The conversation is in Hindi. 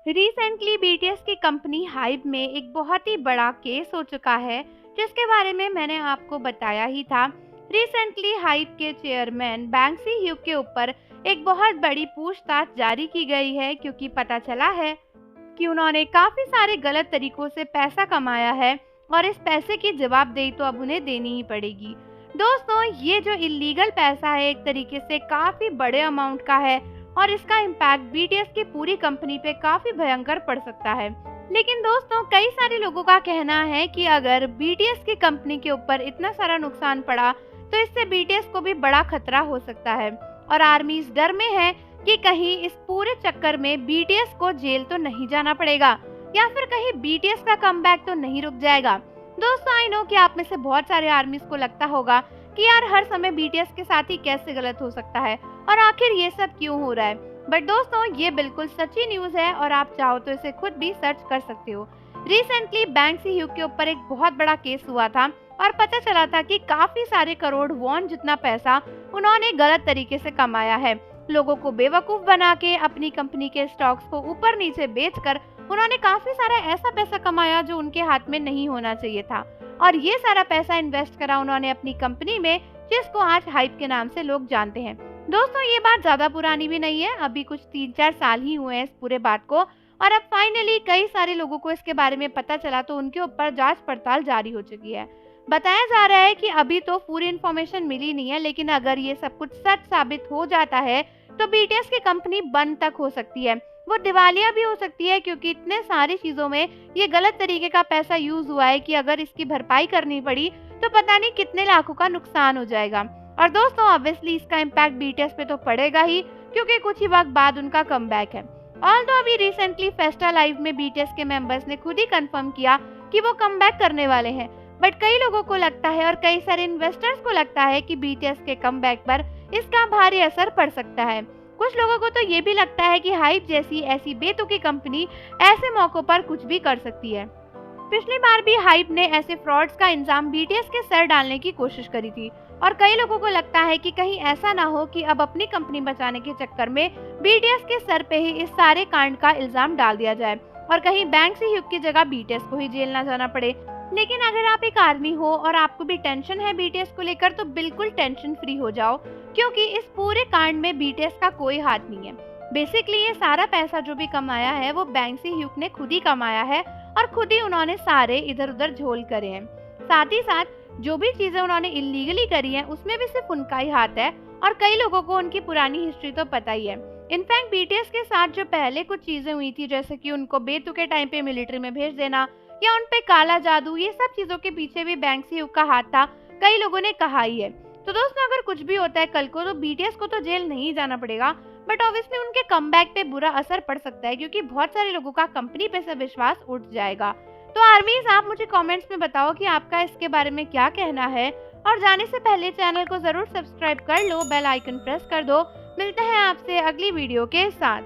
रिसेंटली बीटीएस की कंपनी हाइब में एक बहुत ही बड़ा केस हो चुका है, जिसके बारे में मैंने आपको बताया ही था। रिसेंटली हाइब के चेयरमैन बैंक्सी ह्यू के ऊपर एक बहुत बड़ी पूछताछ जारी की गई है, क्योंकि पता चला है कि उन्होंने काफी सारे गलत तरीकों से पैसा कमाया है और इस पैसे की जवाबदेही तो अब उन्हें देनी ही पड़ेगी। दोस्तों, ये जो इलीगल पैसा है एक तरीके से काफी बड़े अमाउंट का है और इसका इम्पैक्ट बीटीएस की पूरी कंपनी पे काफी भयंकर पड़ सकता है। लेकिन दोस्तों, कई सारे लोगों का कहना है कि अगर बीटीएस की कंपनी के ऊपर इतना सारा नुकसान पड़ा तो इससे बीटीएस को भी बड़ा खतरा हो सकता है और आर्मी इस डर में है कि कहीं इस पूरे चक्कर में बीटीएस को जेल तो नहीं जाना पड़ेगा या फिर कहीं बीटीएस का कमबैक तो नहीं रुक जाएगा। दोस्तों, आई नो कि आप में से बहुत सारे आर्मीज को लगता होगा कि यार हर समय बीटीएस के साथ ही कैसे गलत हो सकता है और आखिर ये सब क्यों हो रहा है। बट दोस्तों, ये बिल्कुल सच्ची न्यूज है और आप चाहो तो इसे खुद भी सर्च कर सकते हो। रिसेंटली बैंक्सी ह्यू के ऊपर एक बहुत बड़ा केस हुआ था और पता चला था कि काफी सारे करोड़ वॉन जितना पैसा उन्होंने गलत तरीके से कमाया है। लोगों को बेवकूफ बना के अपनी कंपनी के स्टॉक्स को ऊपर नीचे बेचकर उन्होंने काफी सारा ऐसा पैसा कमाया जो उनके हाथ में नहीं होना चाहिए था और ये सारा पैसा इन्वेस्ट करा उन्होंने अपनी कंपनी में, जिसको आज हाइप के नाम से लोग जानते हैं। दोस्तों, ये बात ज्यादा पुरानी भी नहीं है, अभी कुछ 3-4 साल ही हुए हैं इस पूरे बात को और अब फाइनली कई सारे लोगों को इसके बारे में पता चला तो उनके ऊपर जांच पड़ताल जारी हो चुकी है। बताया जा रहा है कि अभी तो पूरी इन्फॉर्मेशन मिली नहीं है, लेकिन अगर ये सब कुछ सच साबित हो जाता है तो बीटीएस की कंपनी बंद तक हो सकती है, वो दिवालिया भी हो सकती है, क्योंकि इतने सारी चीजों में ये गलत तरीके का पैसा यूज हुआ है कि अगर इसकी भरपाई करनी पड़ी तो पता नहीं कितने लाखों का नुकसान हो जाएगा। और दोस्तों, ऑब्वियसली इसका इम्पैक्ट बीटीएस पे तो पड़ेगा ही, क्योंकि कुछ ही वक्त बाद उनका कमबैक है। ऑल्दो अभी रिसेंटली फेस्टा लाइव में बीटीएस के मेंबर्स ने खुद ही कंफर्म किया कि वो कमबैक करने वाले हैं, बट कई लोगों को लगता है और कई सारे इन्वेस्टर्स को लगता है कि बीटीएस के कमबैक पर इसका भारी असर पड़ सकता है। कुछ लोगों को तो ये भी लगता है कि हाइप जैसी ऐसी बेतुकी कंपनी ऐसे मौकों पर कुछ भी कर सकती है। पिछली बार भी हाइप ने ऐसे फ्रॉड्स का इल्जाम बीटीएस के सर डालने की कोशिश करी थी और कई लोगों को लगता है कि कहीं ऐसा ना हो कि अब अपनी कंपनी बचाने के चक्कर में बीटीएस के सर पे ही इस सारे कांड का इल्जाम डाल दिया जाए और कहीं बैंक्सी ह्यू की जगह बीटीएस को ही जेल ना जाना पड़े। लेकिन अगर आप एक आर्मी हो और आपको भी टेंशन है बीटीएस को लेकर, तो बिल्कुल टेंशन फ्री हो जाओ, क्योंकि इस पूरे कांड में बीटीएस का कोई हाथ नहीं है। बेसिकली ये सारा पैसा जो भी कमाया है वो बैंक्सी ह्यू ने खुद ही कमाया है और खुद ही उन्होंने सारे इधर उधर झोल करे हैं। साथ ही साथ जो भी चीजें उन्होंने इलीगली करी हैं उसमें भी सिर्फ उनका ही हाथ है और कई लोगों को उनकी पुरानी हिस्ट्री तो पता ही है। इनफैक्ट बीटीएस के साथ जो पहले कुछ चीजें हुई थी, जैसे कि उनको बेतुके टाइम पे मिलिट्री में भेज देना या उन पे काला जादू, ये सब चीजों के पीछे भी बैंक्सी ह्यू का हाथ था, कई लोगों ने कहा ही है। तो दोस्तों, अगर कुछ भी होता है कल को तो बीटीएस को तो जेल नहीं जाना पड़ेगा, बट ऑब्वियसली उनके कमबैक पे बुरा असर पड़ सकता है, क्योंकि बहुत सारे लोगों का कंपनी पे से विश्वास उठ जाएगा। तो आर्मीज, आप मुझे कमेंट्स में बताओ कि आपका इसके बारे में क्या कहना है और जाने से पहले चैनल को जरूर सब्सक्राइब कर लो, बेल आइकन प्रेस कर दो। मिलते हैं आपसे अगली वीडियो के साथ।